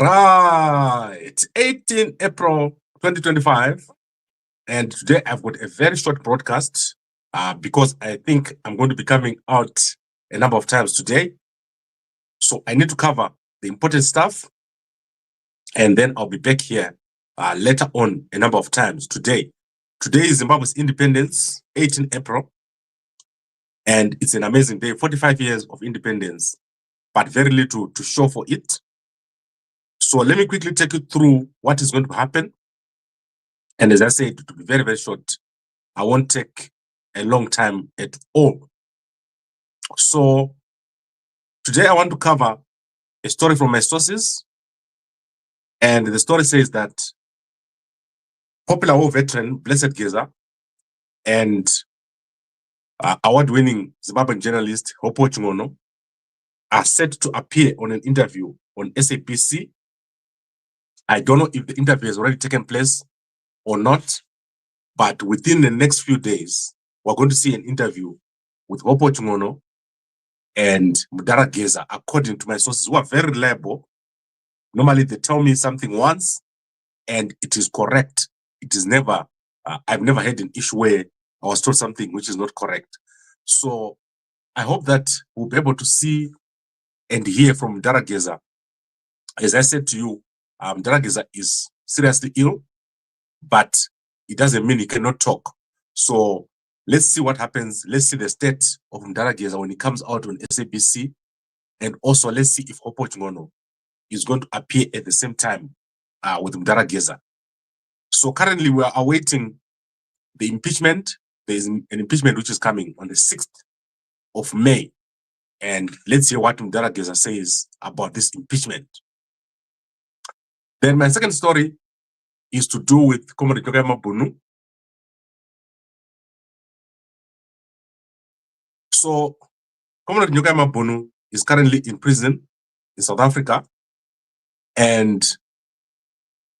Right, 18 April 2025, and today I've got a very short broadcast because I think I'm going to be coming out a number of times today. So I need to cover the important stuff, and then I'll be back here later on a number of times today. Today is Zimbabwe's independence, 18 April, and it's an amazing day, 45 years of independence, but very little to show for it. So let me quickly take you through what is going to happen. And as I said, to be very, very short, I won't take a long time at all. So today I want to cover a story from my sources. And the story says that popular war veteran, Blessed Geza, and award-winning Zimbabwean journalist, Hopewell, are set to appear on an interview on SABC. I don't know if the interview has already taken place or not, but within the next few days, we're going to see an interview with Hopewell and Mudara Geza, according to my sources, who are very reliable. Normally, they tell me something once, and it is correct. It is never, I've never had an issue where I was told something which is not correct. So I hope that we'll be able to see and hear from Mudara Geza. As I said to you, Mudara Geza is seriously ill, but it doesn't mean he cannot talk. So let's see what happens. Let's see the state of Mudara Geza when he comes out on SABC. And also, let's see if Hopewell is going to appear at the same time with Mudara Geza. So currently, we are awaiting the impeachment. There is an impeachment which is coming on the 6th of May. And let's hear what Mudara Geza says about this impeachment. Then my second story is to do with Comrade Nyokayemabhunu. So Comrade Nyokayemabhunu is currently in prison in South Africa. And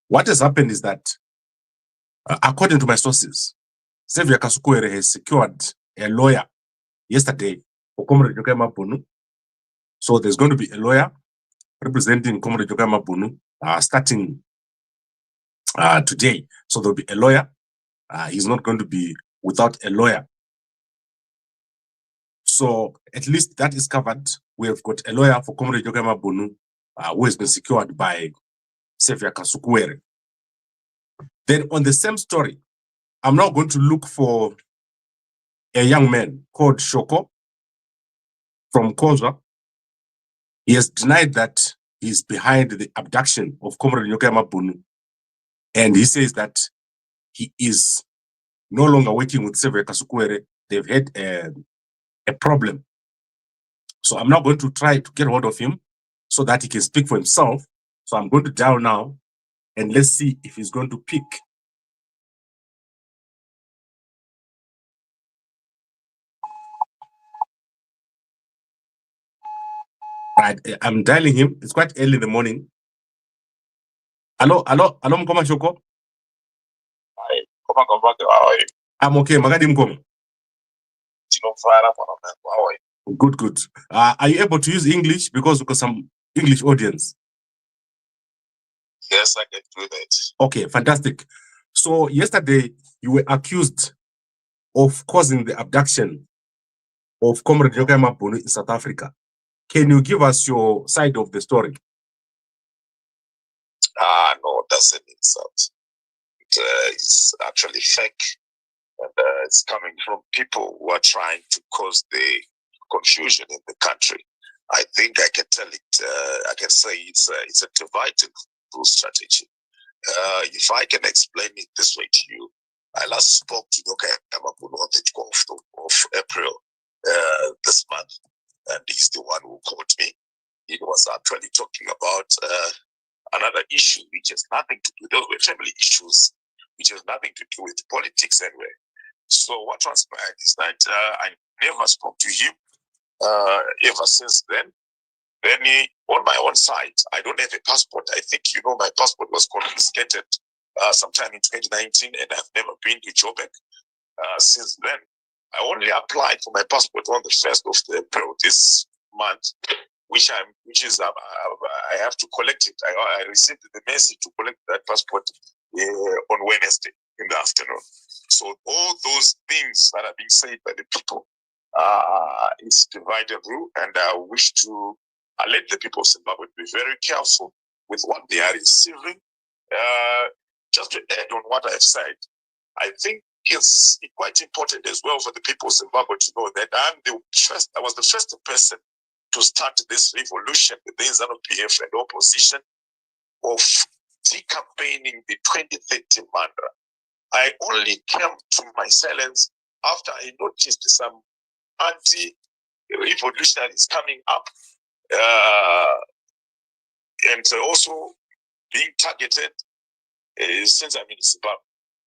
what has happened is that, according to my sources, Kasukuwere has secured a lawyer yesterday for Comrade Nyokayemabhunu. So there's going to be a lawyer representing Comrade Nyokayemabhunu starting today. So there'll be a lawyer. He's not going to be without a lawyer. So at least that is covered. We have got a lawyer for Comrade Nyokayemabhunu who has been secured by Kasukuwere. Then on the same story, I'm now going to look for a young man called Shoko from Koza. He has denied that he's behind the abduction of Comrade Nyokayemabhunu. And he says that he is no longer working with Kasukuwere. They've had a problem. So I'm now going to try to get hold of him so that he can speak for himself. So I'm going to dial now and let's see if he's going to pick. Right, I'm dialing him. It's quite early in the morning. Hello, Mkoma Shoko. Hi, Gambakwe, how are you? I'm okay. Magadi Mkoma. How are you? Good, good. Are you able to use English because we've got some English audience? Yes, I can do that. Okay, fantastic. So yesterday you were accused of causing the abduction of Comrade Nyokayemabhunu in South Africa. Can you give us your side of the story? No, that's an insult. It's actually fake. And it's coming from people who are trying to cause the confusion in the country. I think I can tell it, I can say it's a divide and rule strategy. If I can explain it this way to you, I last spoke to Nyokayemabhunu on the 12th of April this month, and he's the one who called me. He was actually talking about another issue which has nothing to do, those were family issues, which has nothing to do with politics anyway. So what transpired is that I never spoke to him ever since then. Then on my own side, I don't have a passport. I think you know my passport was confiscated sometime in 2019, and I've never been to Joburg since then. I only applied for my passport on the 1st of April this month, which I have to collect it. I received the message to collect that passport on Wednesday in the afternoon. So all those things that are being said by the people is divided rule, and I wish to let the people of Zimbabwe be very careful with what they are receiving. Just to add on what I've said, I think it's quite important as well for the people of Zimbabwe to know that I was the first person to start this revolution within ZANU-PF and opposition of decampaigning the 2030 mantra. I only came to my silence after I noticed some anti-revolutionaries coming up and also being targeted since I'm in Zimbabwe.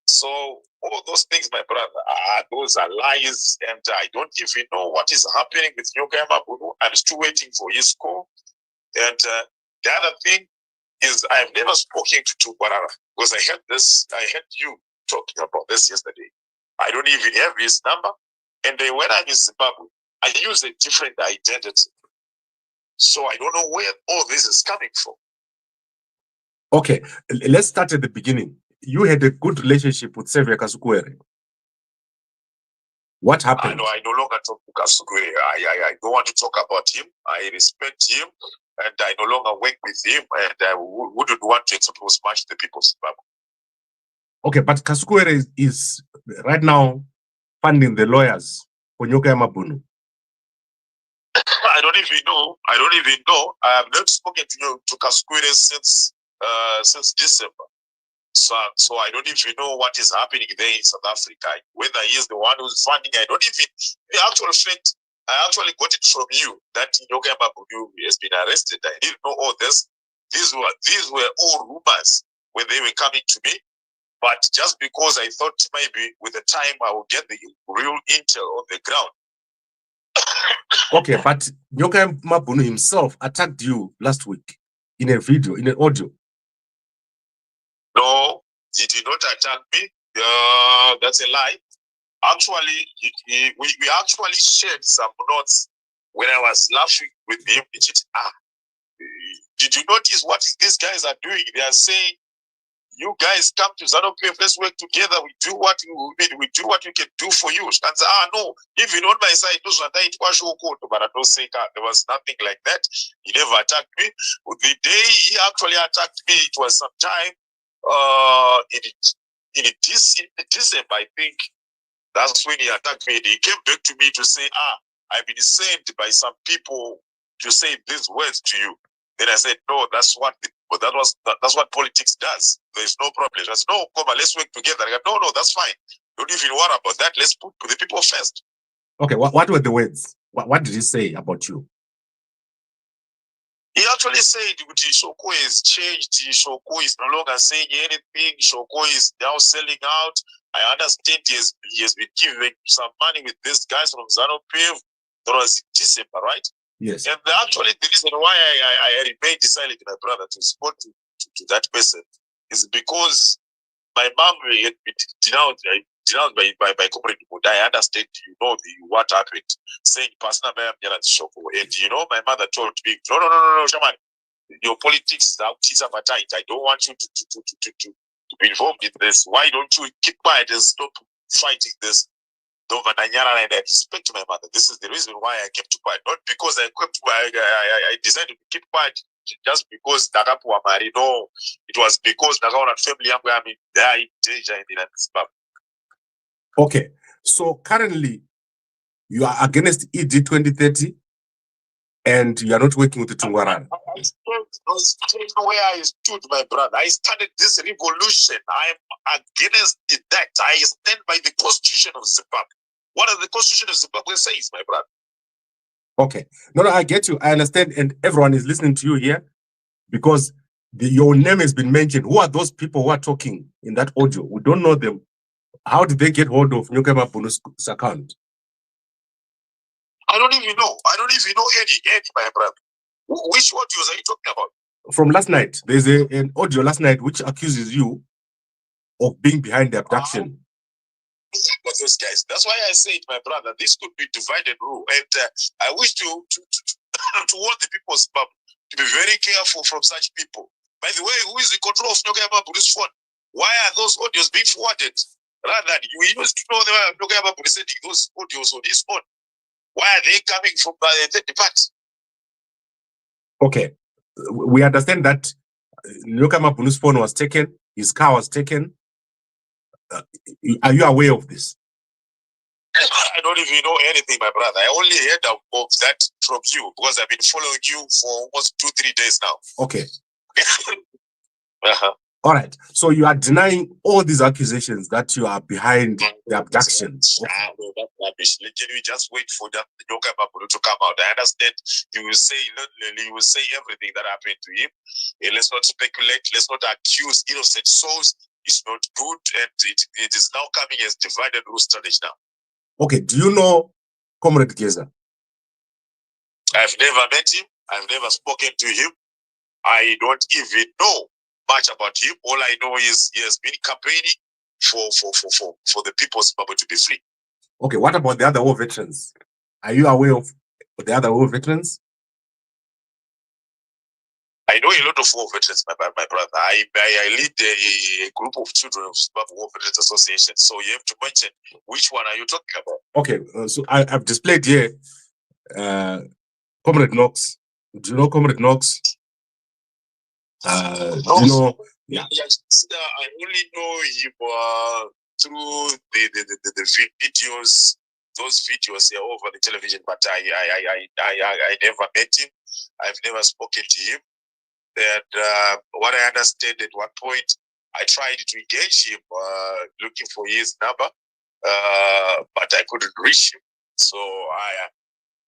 So all those things, my brother, those are lies, and I don't even know what is happening with Nyokayemabhunu. I'm still waiting for his call. And the other thing is, I've never spoken to Tubarara because I heard you talking about this yesterday. I don't even have his number. And when I'm in Zimbabwe, I use a different identity. So I don't know where all this is coming from. Okay, let's start at the beginning. You had a good relationship with Kasukuwere. What happened? I no longer talk to Kasukuwere. I don't want to talk about him. I respect him, and I no longer work with him, and I wouldn't want to expose much the people of Zimbabwe. Okay, but Kasukuwere is right now funding the lawyers for Nyokayemabhunu. I don't even know. I have not spoken to Kasukuwere since December. So I don't even know what is happening there in South Africa. Whether he is the one who's funding, I don't even. The actual fact, I actually got it from you that Nyokayemabhunu has been arrested. I didn't know all this. These were all rumors when they were coming to me. But just because I thought maybe with the time I will get the real intel on the ground. Okay, but Nyokayemabhunu himself attacked you last week in a video, in an audio. No, he did not attack me. That's a lie. Actually, we actually shared some notes when I was laughing with him. Did you notice what these guys are doing? They are saying, "You guys come to ZANU-PF, let's work together. We do what we can do for you." And no, even on my side, but I don't say there was nothing like that. He never attacked me. The day he actually attacked me, it was sometime in December, I think. That's when he attacked me. He came back to me to say, I've been sent by some people to say these words to you. Then I said, no, that's what politics does. There's no problem. There's no comma. Let's work together. I go, no, that's fine. Don't even worry about that. Let's put the people first. Okay, what were the words? What did he say about you? He actually said Shoko has changed. Shoko is no longer saying anything. Shoko is now selling out. I understand he has been giving some money with these guys from ZANU-PF. That was in December, right? Yes. And actually the reason why I remained silent, my brother, to respond to that person is because my mom had been denounced by corporate people. I understand, what happened, saying personal Munyaradzi Shoko. And my mother told me, no, Shaman, your politics are tight. I don't want you to be involved in this. Why don't you keep quiet and stop fighting this? And I respect my mother. This is the reason why I kept quiet. Not because I decided to keep quiet just because Nagapu were married. No, it was because Nagaona family died in Zimbabwe. Okay, so currently you are against ED 2030 and you are not working with the Tungwarara. I stood where I stood, my brother. I started this revolution. I am against that. I stand by the Constitution of Zimbabwe. What does the Constitution of Zimbabwe says, my brother? Okay. No, I get you. I understand. And everyone is listening to you here because your name has been mentioned. Who are those people who are talking in that audio? We don't know them. How did they get hold of Nyokayemabhunu's account? I don't even know. I don't even know any, my brother. Which audios are you talking about? From last night. There's an audio last night which accuses you of being behind the abduction. But those guys, that's why I said, my brother, this could be divided rule. And I wish to warn the people of Zimbabwe to be very careful from such people. By the way, who is in control of Nyokayemabhunu's phone? Why are those audios being forwarded? Rather than you used to know Nyokayemabhunu sending those audios on his phone. Why are they coming from the third party? Okay, we understand that Nyokayemabhunu's phone was taken, his car was taken. Are you aware of this? I don't even know anything, my brother. I only heard of that from you because I've been following you for almost 2-3 days now. Okay. All right. So you are denying all these accusations that you are behind the abductions. Can we just wait for that Nyokayemabhunu to come out? I understand you will say everything that happened to him. Let's not speculate. Let's not accuse innocent souls. It's not good, and it is now coming as divided rule strategy now. Okay. Do you know Comrade Geza? I've never met him. I've never spoken to him. I don't even know much about him. All I know is he has been campaigning for the people of Zimbabwe to be free. Okay, what about the other war veterans? Are you aware of the other war veterans? I know a lot of war veterans, my brother. I lead a group of children of Zimbabwe War Veterans Association. So you have to mention which one are you talking about? Okay, so I've displayed here Comrade Knox. Do you know Comrade Knox? Do you know? Yeah. I only know him through the videos, those videos here over the television, but I never met him. I've never spoken to him. And what I understand at one point, I tried to engage him looking for his number, but I couldn't reach him. So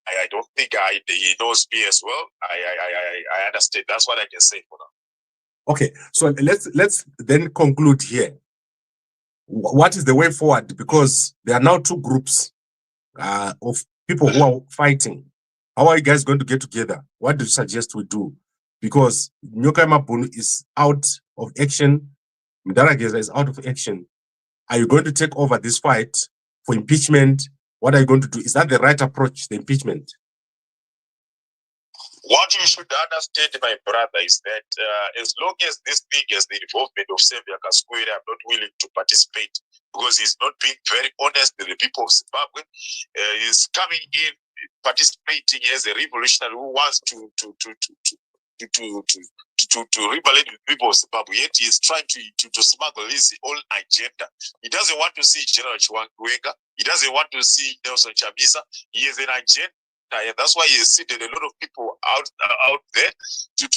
I don't think he knows me as well. I understand. That's what I can say for now. Okay, so let's then conclude here. What is the way forward? Because there are now two groups of people who are fighting. How are you guys going to get together? What do you suggest we do? Because Nyokayemabhunu is out of action, Munyaradzi Shoko is out of action. Are you going to take over this fight for impeachment? What are you going to do? Is that the right approach, the impeachment? What you should understand, my brother, is that as long as this thing has the involvement of Savior Kasukuwere, I'm not willing to participate because he's not being very honest with the people of Zimbabwe. He's coming in, participating as a revolutionary who wants to rebel with people of Zimbabwe. Yet he is trying to smuggle his own agenda. He doesn't want to see General Chiwanguenga. He doesn't want to see Nelson Chamisa. He has an agenda. And that's why he has seated a lot of people out there to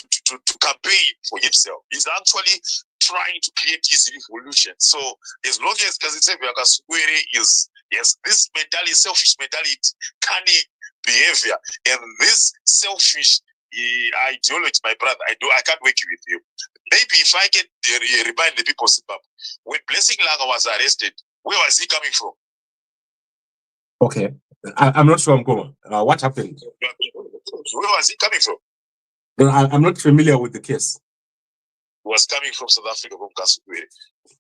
campaign for himself. He's actually trying to create his revolution. So as long as Kasukuwere is this mentality, selfish mentality, cunning behavior, and this selfish ideology, my brother, I can't work with you. Maybe if I can remind the people of Zimbabwe, when Blessing Langa was arrested, where was he coming from? Okay. I'm not sure, Mkoma. What happened? Where was he coming from? I'm not familiar with the case. He was coming from South Africa, from Kasukuwere.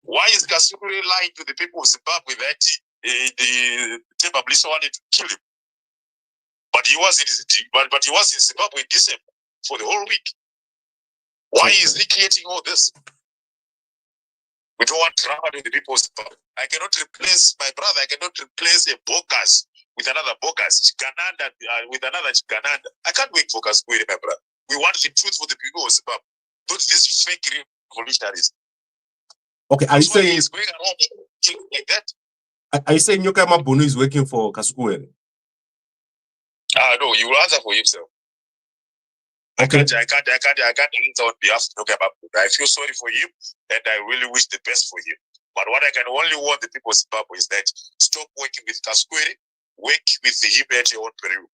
Why is Kasukuwere lying to the people of Zimbabwe that the Temba Bliso wanted to kill him? But he was in Zimbabwe in December for the whole week. Why is he creating all this? We don't want drama with the people of Zimbabwe. I cannot replace my brother. I cannot replace a bogus with another bogus, Chigananda with another Chigananda. I can't wait for Kasukuwere, my brother. We want the truth for the people of Zimbabwe, not these fake revolutionaries. Okay, are you saying he's going around like that? Are you saying Nyokayemabhunu is working for Kasukuwere? No, you will answer for himself. Okay. I can't answer on behalf of Nyokayemabhunu. I feel sorry for him, and I really wish the best for him. But what I can only warn the people of Zimbabwe is that stop working with Kasukuwere, work with him at your own peril.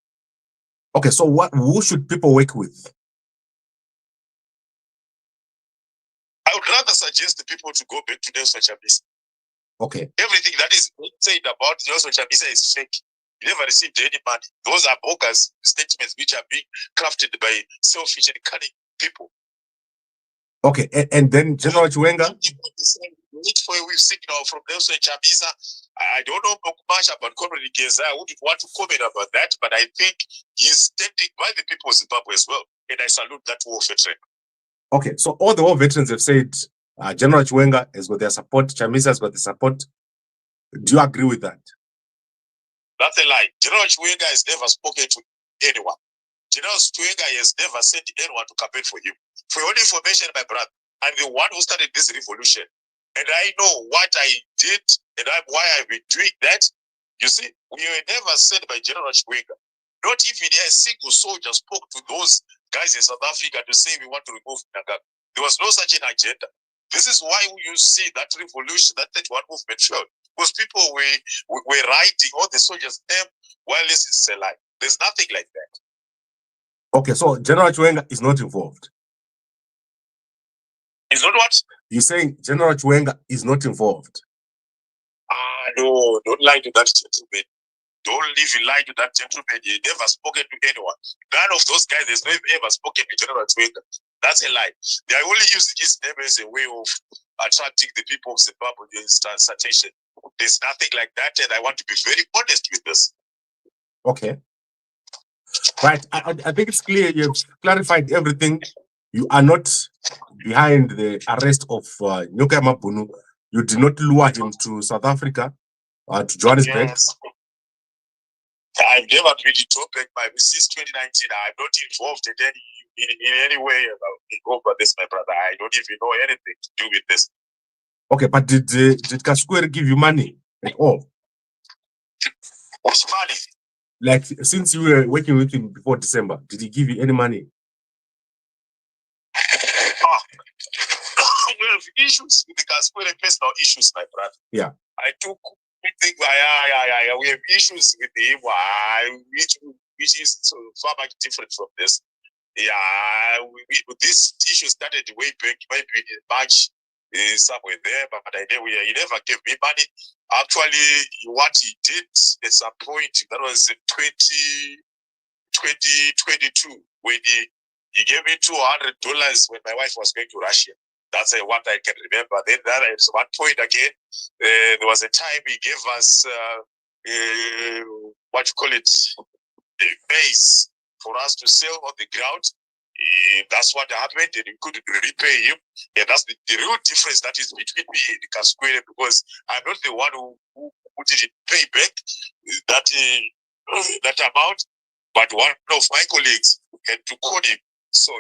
Okay, so who should people work with? I would rather suggest the people to go back to Nelson Chamisa. Okay. Everything that is said about Nelson Chamisa is fake. He never received any money. Those are bogus statements which are being crafted by selfish and cunning people. Okay, and then General Chiwenga? wait for a signal from Nelson Chamisa. I don't know much about Comrade Geza. I wouldn't want to comment about that, but I think he's standing by the people of Zimbabwe as well. And I salute that war veteran. Okay, so all the war veterans have said General Chiwenga has got their support, Chamisa has got the support. Do you agree with that? That's a lie. General Chiwenga has never spoken to anyone. General Chiwenga has never sent anyone to campaign for him. For your information, my brother, I'm the one who started this revolution. And I know what I did and why I've been doing that. You see, we were never sent by General Chiwenga. Not even a single soldier spoke to those guys in South Africa to say we want to remove Nagaga. There was no such an agenda. This is why you see that revolution, that 31 movement failed. Because people were writing all the soldiers' name while this is a lie. There's nothing like that. Okay, so General Chiwenga is not involved. Is not what? You're saying General Chiwenga is not involved. No, don't lie to that gentleman. Don't even lie to that gentleman. He never spoken to anyone. None of those guys has ever spoken to General Chiwenga. That's a lie. They are only using his name as a way of attracting the people of Zimbabwe in citation. There's nothing like that, and I want to be very honest with this. Okay. Right. I think it's clear you've clarified everything. You are not behind the arrest of Nyokayemabhunu. You did not lure him to South Africa, to Johannesburg. Yes. I've never been in topic since 2019. I'm not involved in any way over this, my brother. I don't even know anything to do with this. Okay, but did Kasukuwere give you money at all? Which money? Like, since you were working with him before December, did he give you any money? We have issues with the Kasukuwere, personal issues, my brother. Yeah. We have issues with him, which is far much different from this. Yeah, this issue started way back, maybe in March, somewhere there, but he never gave me money. Actually, what he did at some point, that was in 2022, when he gave me $200 when my wife was going to Russia. That's what I can remember. Then that is one point again. There was a time he gave us what you call it, a base for us to sell on the ground. That's what happened, and you couldn't repay him. And that's the real difference that is between me and Kasukuwere, because I'm not the one who didn't pay back that amount, but one of my colleagues had to call him. So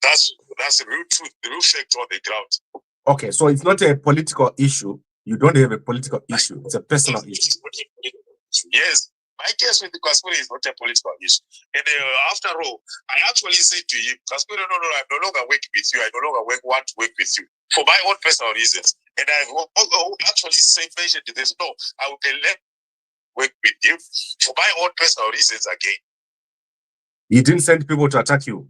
that's the real truth, the real fact on the ground. Okay, so it's not a political issue. You don't have a political issue. It's a personal issue. Yes. My case with the Kasukuwere is not a political issue. And after all, I actually said to him, Kasukuwere, no, I'm no longer working with you. I no longer want to work with you for my own personal reasons. And I've actually mentioned this, no, I will let work with you for my own personal reasons again. He didn't send people to attack you.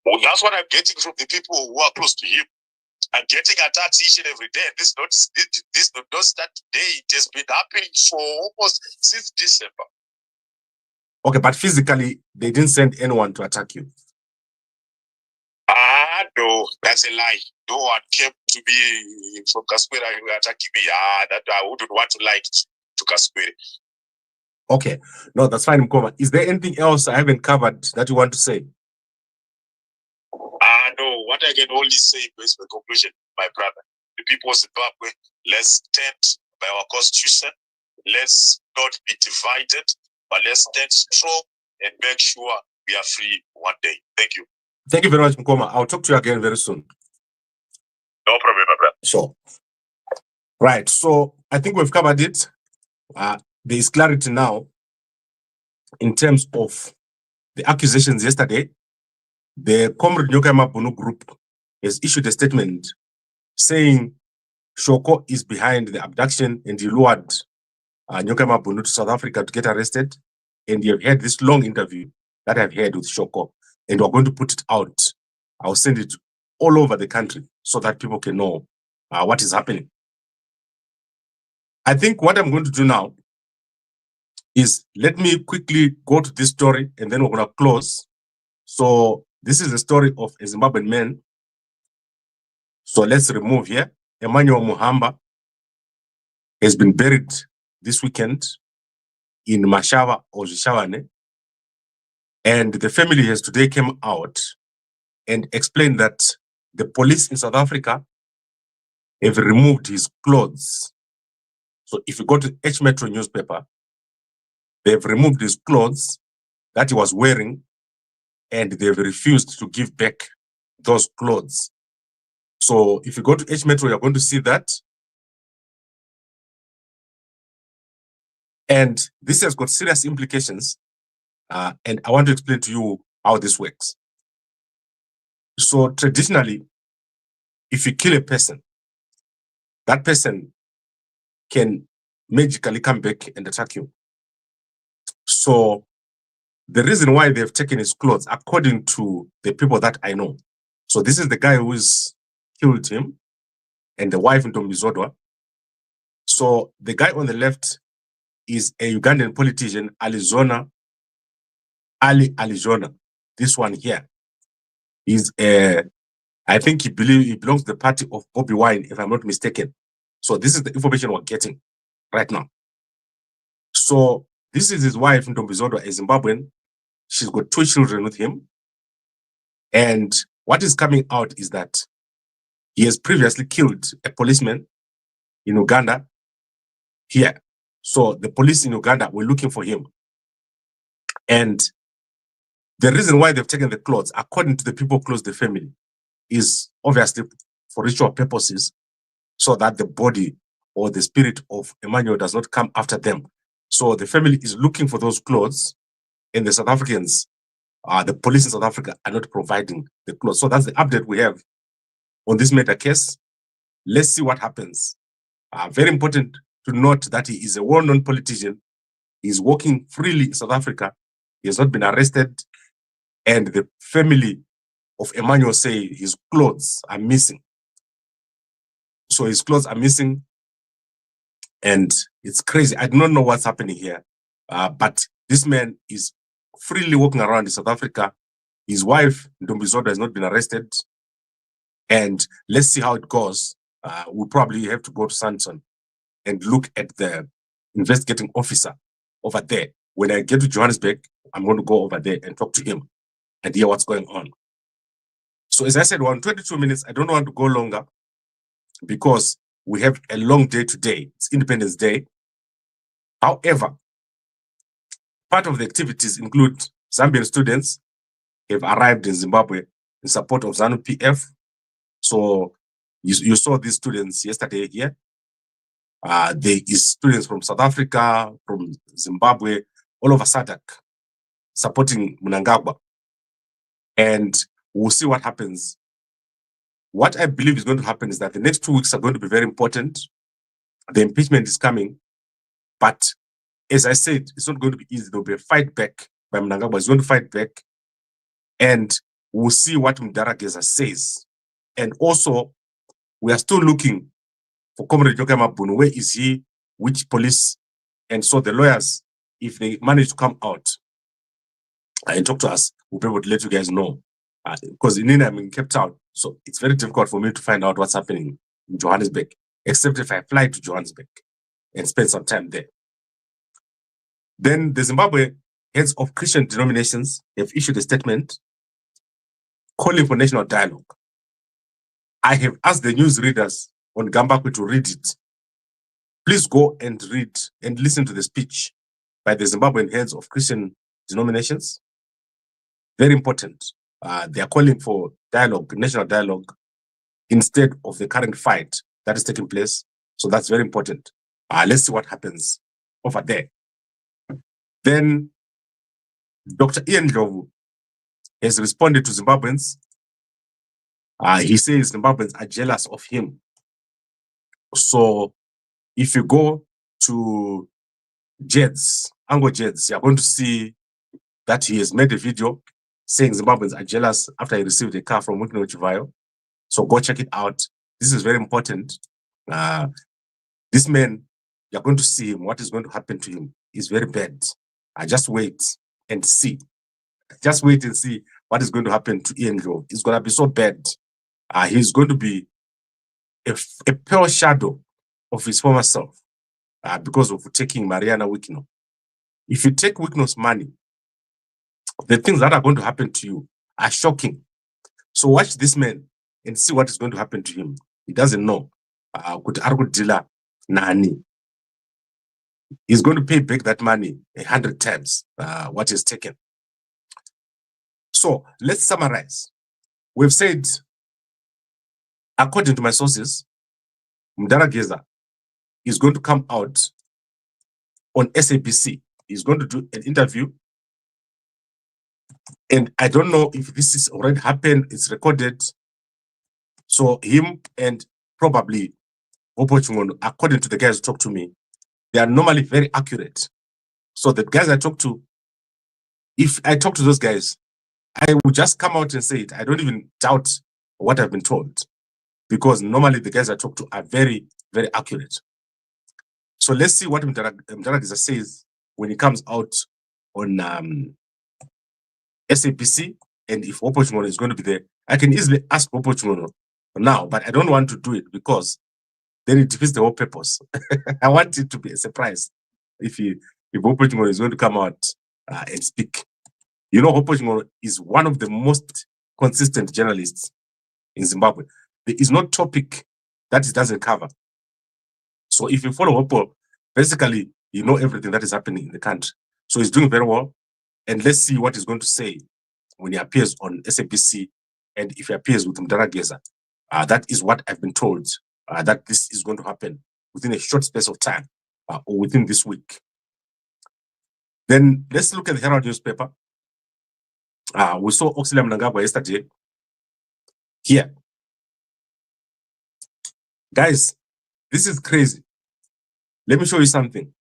Well, that's what I'm getting from the people who are close to him. I'm getting attacks each and every day. This not start today. It has been happening for almost since December. Okay, but physically, they didn't send anyone to attack you. No, that's a lie. No one came to me from Kasukuwere attacking me. That I wouldn't want to lie to Kasukuwere. Okay, no, that's fine, Mkoma. Is there anything else I haven't covered that you want to say? No, what I can only say is the conclusion, my brother. The people of Zimbabwe, let's stand by our constitution. Let's not be divided, but let's stand strong and make sure we are free one day. Thank you. Thank you very much, Mkoma. I'll talk to you again very soon. No problem, my brother. Sure. Right, so I think we've covered it. There is clarity now in terms of the accusations yesterday. The Comrade Nyokayemabhunu group has issued a statement saying Shoko is behind the abduction and he lured Nyokayemabhunu to South Africa to get arrested. And you have had this long interview that I've had with Shoko, and we're going to put it out. I'll send it all over the country so that people can know what is happening. I think what I'm going to do now is let me quickly go to this story and then we're going to close. So this is the story of a Zimbabwean man So let's remove here. Emanuel Muhamba has been buried this weekend in Mashava or Zhishavane. And the family has today came out and explained that the police in South Africa have removed his clothes. So if you go to H Metro newspaper, they've removed his clothes that he was wearing, and they've refused to give back those clothes. So if you go to H Metro, you're going to see that. And this has got serious implications. And I want to explain to you how this works. So traditionally, if you kill a person, that person can magically come back and attack you. So the reason why they've taken his clothes, according to the people that I know. So this is the guy who's killed him and the wife Ntombizodwa. So the guy on the left is a Ugandan politician, Alizonha, Alizonha. This one here is I think he belongs to the party of Bobi Wine, if I'm not mistaken. So this is the information we're getting right now. So this is his wife, Ntombizodwa, a Zimbabwean. She's got 2 children with him. And what is coming out is that he has previously killed a policeman in Uganda here. So the police in Uganda were looking for him. And the reason why they've taken the clothes, according to the people close to the family, is obviously for ritual purposes, so that the body or the spirit of Emmanuel does not come after them. So the family is looking for those clothes, and the South Africans, the police in South Africa, are not providing the clothes. So that's the update we have on this murder case. Let's see what happens. Very important to note that he is a well-known politician. He's working freely in South Africa. He has not been arrested. And the family of Emmanuel say his clothes are missing. So his clothes are missing. And it's crazy. I do not know what's happening here. But this man is freely walking around in South Africa. His wife, Ntombizodwa, has not been arrested. And let's see how it goes. We'll probably have to go to Santon and look at the investigating officer over there. When I get to Johannesburg, I'm going to go over there and talk to him and hear what's going on. So as I said, we're on 22 minutes. I don't want to go longer because we have a long day today. It's Independence Day. However, part of the activities include Zambian students have arrived in Zimbabwe in support of ZANU-PF. So you saw these students yesterday here. There is students from South Africa, from Zimbabwe, all over SADC, supporting Mnangagwa. And we'll see what happens. What I believe is going to happen is that the next 2 weeks are going to be very important. The impeachment is coming. But as I said, it's not going to be easy. There'll be a fight back by Mnangagwa. He's going to fight back. And we'll see what Geza says. And also, we are still looking for Comrade Nyokayemabhunu. Where is he? Which police? And so the lawyers, if they manage to come out and talk to us, we'll be able to let you guys know. Because I'm in Cape Town, so it's very difficult for me to find out what's happening in Johannesburg, except if I fly to Johannesburg and spend some time there. Then the Zimbabwe heads of Christian denominations have issued a statement calling for national dialogue. I have asked the news readers on Gambakwe to read it. Please go and read and listen to the speech by the Zimbabwean heads of Christian denominations. Very important. They are calling for dialogue, national dialogue, instead of the current fight that is taking place. So that's very important. Let's see what happens over there. Then Dr. Ian Ndlovu has responded to Zimbabweans. He says Zimbabweans are jealous of him. So if you go to Jeds, Ango Jeds, you're going to see that he has made a video saying Zimbabweans are jealous after he received a car from Mukino Chivayo. So go check it out. This is very important. This man, you're going to see him. What is going to happen to him is very bad. Just wait and see. Just wait and see what is going to happen to Ian Ndlovu. It's going to be so bad. He's going to be a pale shadow of his former self because of taking Mariana Wikino. If you take Wikino's money, the things that are going to happen to you are shocking. So watch this man and see what is going to happen to him. He doesn't know. Nani. He's going to pay back that money 100 times what is taken. So let's summarize. We've said, according to my sources, Mdara Geza is going to come out on SABC. He's going to do an interview. And I don't know if this is already happened, it's recorded. So him and probably according to the guys who talk to me, they are normally very accurate. So the guys I talk to, if I talk to those guys, I will just come out and say it. I don't even doubt what I've been told, because normally the guys I talk to are very, very accurate. So let's see what Mdara Geza says when he comes out on SABC, and if Opochimono is going to be there. I can easily ask Opochimono now, but I don't want to do it because then it defeats the whole purpose. I want it to be a surprise if Opochimono is going to come out and speak. You know, Opochimono is one of the most consistent journalists in Zimbabwe. There is no topic that he doesn't cover. So if you follow Oppo, basically, you know everything that is happening in the country. So he's doing very well. And let's see what he's going to say when he appears on SABC and if he appears with Mdara Geza. That is what I've been told, that this is going to happen within a short space of time or within this week. Then let's look at the Herald newspaper. We saw Auxilia Mnangagwa yesterday here. Guys, this is crazy. Let me show you something.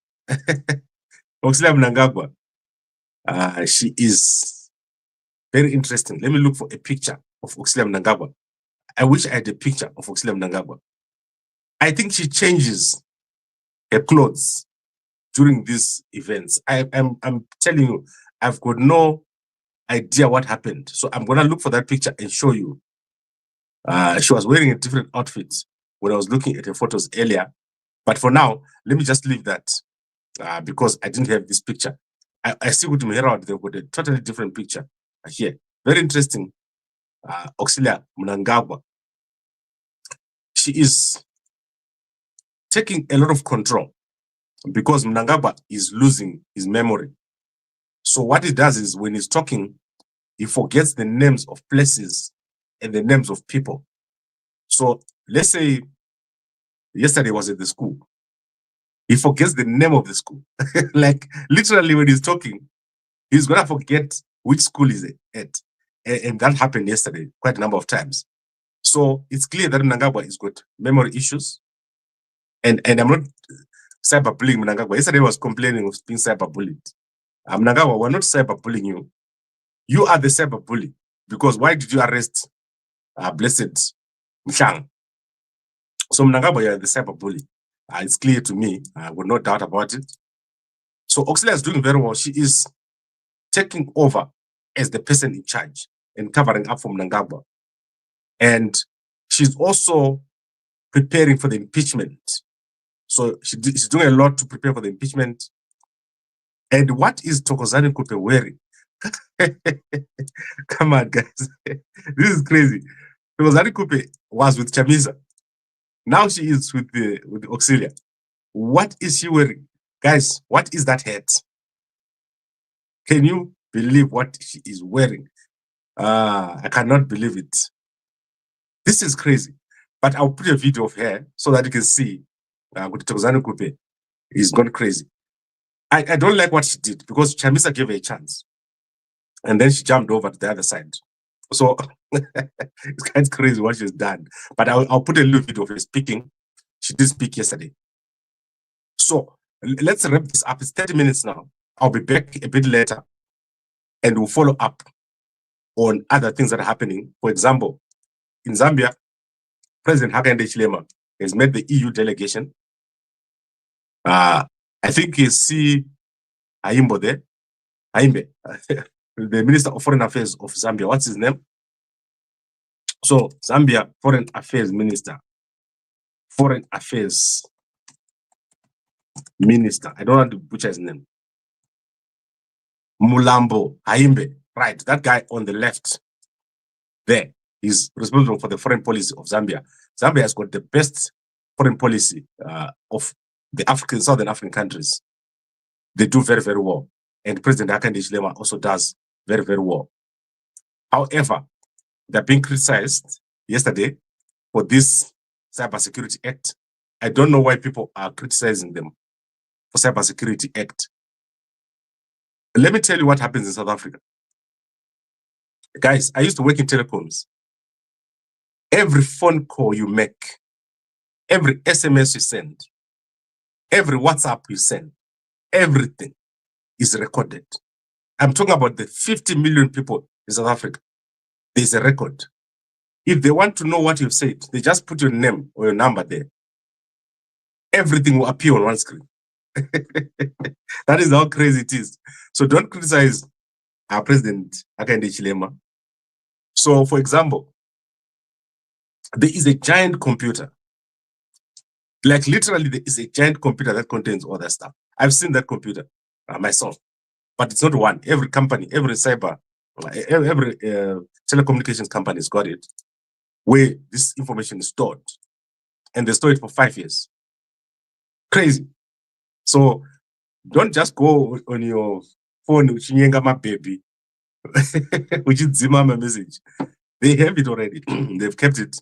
Auxilia Mnangagwa, she is very interesting. Let me look for a picture of Auxilia Mnangagwa. I wish I had a picture of Auxilia Mnangagwa. I think she changes her clothes during these events. I'm telling you, I've got no idea what happened. So I'm going to look for that picture and show you. She was wearing a different outfit when I was looking at her photos earlier. But for now, let me just leave that because I didn't have this picture. I see with Herald, they've got a totally different picture here. Very interesting. Auxilia Mnangagwa. She is taking a lot of control because Mnangagwa is losing his memory. So what he does is when he's talking, he forgets the names of places and the names of people. So let's say yesterday was at the school. He forgets the name of the school. Like literally when he's talking, he's going to forget which school he's at. And that happened yesterday quite a number of times. So it's clear that Mnangagwa has got memory issues. And I'm not cyberbullying Mnangagwa. Yesterday I was complaining of being cyberbullied. Mnangagwa, we're not cyberbullying you. You are the cyberbully. Because why did you arrest Blessed Mshang? So Mnangagwa, you are the cyberbully. It's clear to me, with no doubt about it. So Auxilia is doing very well. She is taking over as the person in charge and covering up for Mnangagwa. And she's also preparing for the impeachment. So she's doing a lot to prepare for the impeachment. And what is Thokozani Kupe wearing? Come on, guys. This is crazy. Thokozani Kupe was with Chamisa. Now she is with the Auxilia. What is she wearing? Guys, what is that hat? Can you believe what she is wearing? I cannot believe it. This is crazy. But I'll put a video of her so that you can see with Thokozani Kupe is gone crazy. I don't like what she did because Chamisa gave her a chance. And then she jumped over to the other side. So it's kind of crazy what she's done. But I'll put a little video of her speaking. She did speak yesterday. So let's wrap this up. It's 30 minutes now. I'll be back a bit later and we'll follow up on other things that are happening. For example, in Zambia, President Hakainde Hichilema has met the EU delegation. I think you see Ayimbo there. Ayimbe, the Minister of Foreign Affairs of Zambia. What's his name? So, Zambia Foreign Affairs Minister. Foreign Affairs Minister. I don't want to butcher his name. Mulambo Haimbe. Right, that guy on the left there is responsible for the foreign policy of Zambia. Zambia has got the best foreign policy of the Southern African countries. They do very, very well. And President Hakainde Hichilema also does very, very well. However, they're being criticized yesterday for this Cybersecurity Act. I don't know why people are criticizing them for Cybersecurity Act. Let me tell you what happens in South Africa. Guys, I used to work in telecoms. Every phone call you make, every SMS you send, every WhatsApp you send, everything is recorded. I'm talking about the 50 million people in South Africa. There's a record. If they want to know what you've said, they just put your name or your number there. Everything will appear on one screen. That is how crazy it is. So don't criticize our President Hakainde Hichilema. So, for example, there is a giant computer. Like literally, there is a giant computer that contains all that stuff. I've seen that computer myself, but it's not one. Every company, every telecommunications company has got it, where this information is stored, and they store it for 5 years. Crazy. So don't just go on your phone, which is my baby, which is Zima message. They have it already. They've kept it,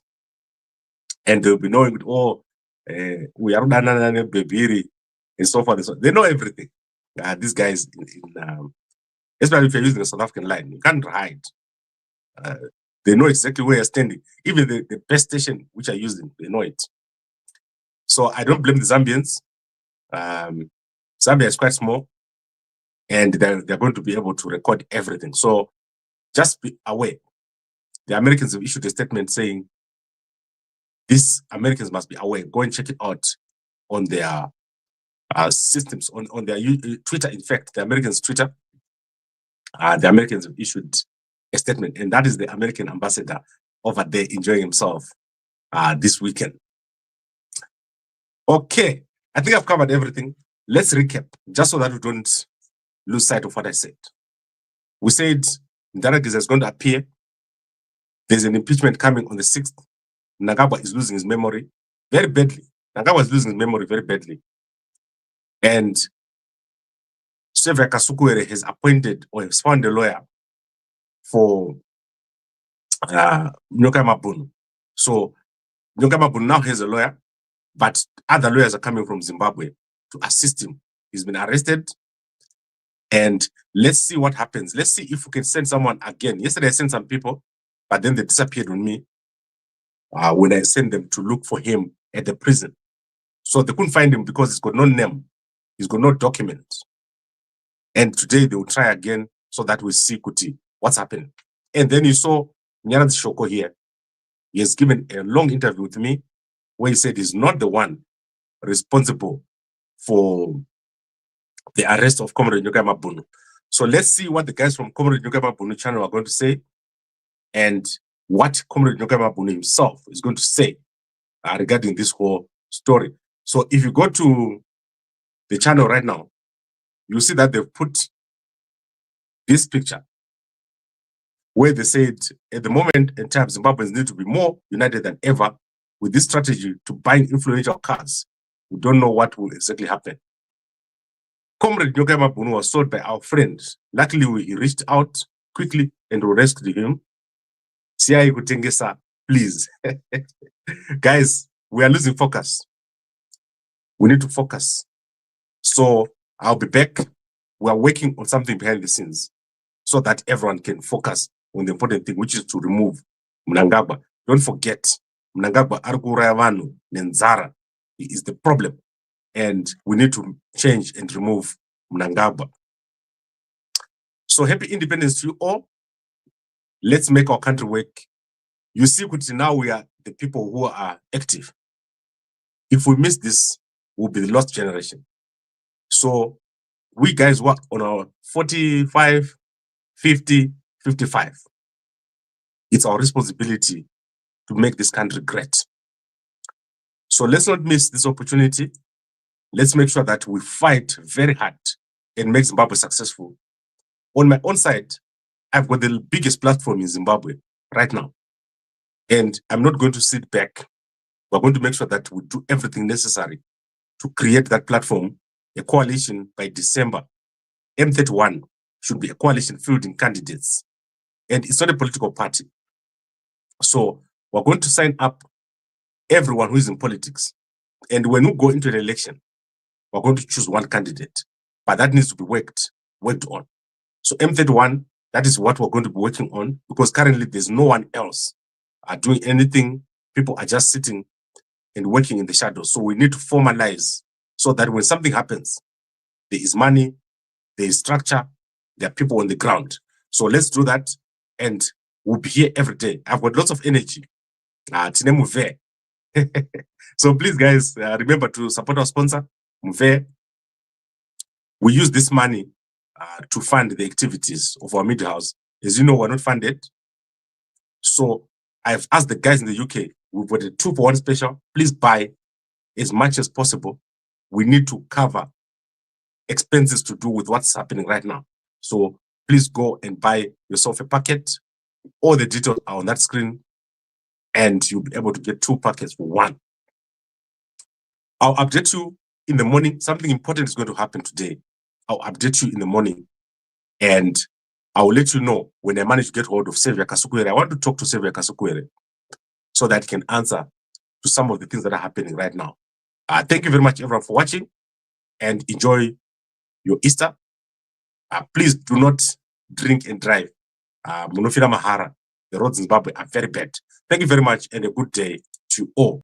and they'll be knowing it. Oh, we are baby, and so forth. They know everything. These guys, especially if you're using a South African line, you can't hide. They know exactly where you're standing. Even the best station which are using, they know it. So I don't blame the Zambians. Zambia is quite small, and they're going to be able to record everything. So just be aware. The Americans have issued a statement saying these Americans must be aware. Go and check it out on their systems, on their Twitter. In fact, the Americans' Twitter, the Americans have issued a statement, and that is the American ambassador over there enjoying himself this weekend. Okay, I think I've covered everything. Let's recap, just so that we don't lose sight of what I said. We said Geza is going to appear. There's an impeachment coming on the 6th. Mnangagwa is losing his memory very badly. Mnangagwa is losing his memory very badly. And Kasukuwere has appointed or has found a lawyer for Nyokayemabhunu. So Nyokayemabhunu now has a lawyer, but other lawyers are coming from Zimbabwe to assist him. He's been arrested. And let's see what happens. Let's see if we can send someone again. Yesterday I sent some people, but then they disappeared on me when I sent them to look for him at the prison. So they couldn't find him because he's got no name. He's got no document. And today they will try again so that we see Kuti, what's happening. And then you saw Munyaradzi Shoko here. He has given a long interview with me where he said he's not the one responsible for the arrest of Comrade Nyokayemabhunu. So let's see what the guys from Comrade Nyokayemabhunu channel are going to say and what Comrade Nyokayemabhunu himself is going to say regarding this whole story. So if you go to the channel right now, you see that they've put this picture where they said, at the moment in time, Zimbabweans need to be more united than ever with this strategy to buying influential cars. We don't know what will exactly happen. Comrade Nyokayemabhunu was sold by our friends. Luckily, we reached out quickly and we rescued him. Siyai kutengesa, please. Guys, we are losing focus. We need to focus. So I'll be back. We are working on something behind the scenes so that everyone can focus on the important thing, which is to remove Mnangagwa. Don't forget, Mnangagwa Argura Vanu Nenzara is the problem. And we need to change and remove Mnangagwa. So happy independence to you all. Let's make our country work. You see, now we are the people who are active. If we miss this, we'll be the lost generation. So we guys work on our 45, 50, 55. It's our responsibility to make this country great. So let's not miss this opportunity. Let's make sure that we fight very hard and make Zimbabwe successful. On my own side, I've got the biggest platform in Zimbabwe right now. And I'm not going to sit back. We're going to make sure that we do everything necessary to create that platform, a coalition by December. M31 should be a coalition fielding candidates. And it's not a political party. So we're going to sign up everyone who is in politics. And when we go into an election, we're going to choose one candidate. But that needs to be worked on. So M31, that is what we're going to be working on, because currently there's no one else doing anything. People are just sitting and working in the shadows. So we need to formalize so that when something happens, there is money, there is structure, there are people on the ground. So let's do that, and we'll be here every day. I've got lots of energy. So please, guys, remember to support our sponsor, Muve. We use this money to fund the activities of our media house. As you know, we're not funded. So I've asked the guys in the UK, we've got a 2-for-1 special. Please buy as much as possible. We need to cover expenses to do with what's happening right now. So please go and buy yourself a packet. All the details are on that screen, and you'll be able to get 2 packets for 1. I'll update you in the morning. Something important is going to happen today. I'll update you in the morning, and I'll let you know when I manage to get hold of Xavier Kasukuwere. I want to talk to Xavier Kasukuwere so that he can answer to some of the things that are happening right now. Thank you very much, everyone, for watching, and enjoy your Easter. Please do not drink and drive. Munofira Mahara, the roads in Zimbabwe are very bad. Thank you very much, and a good day to all.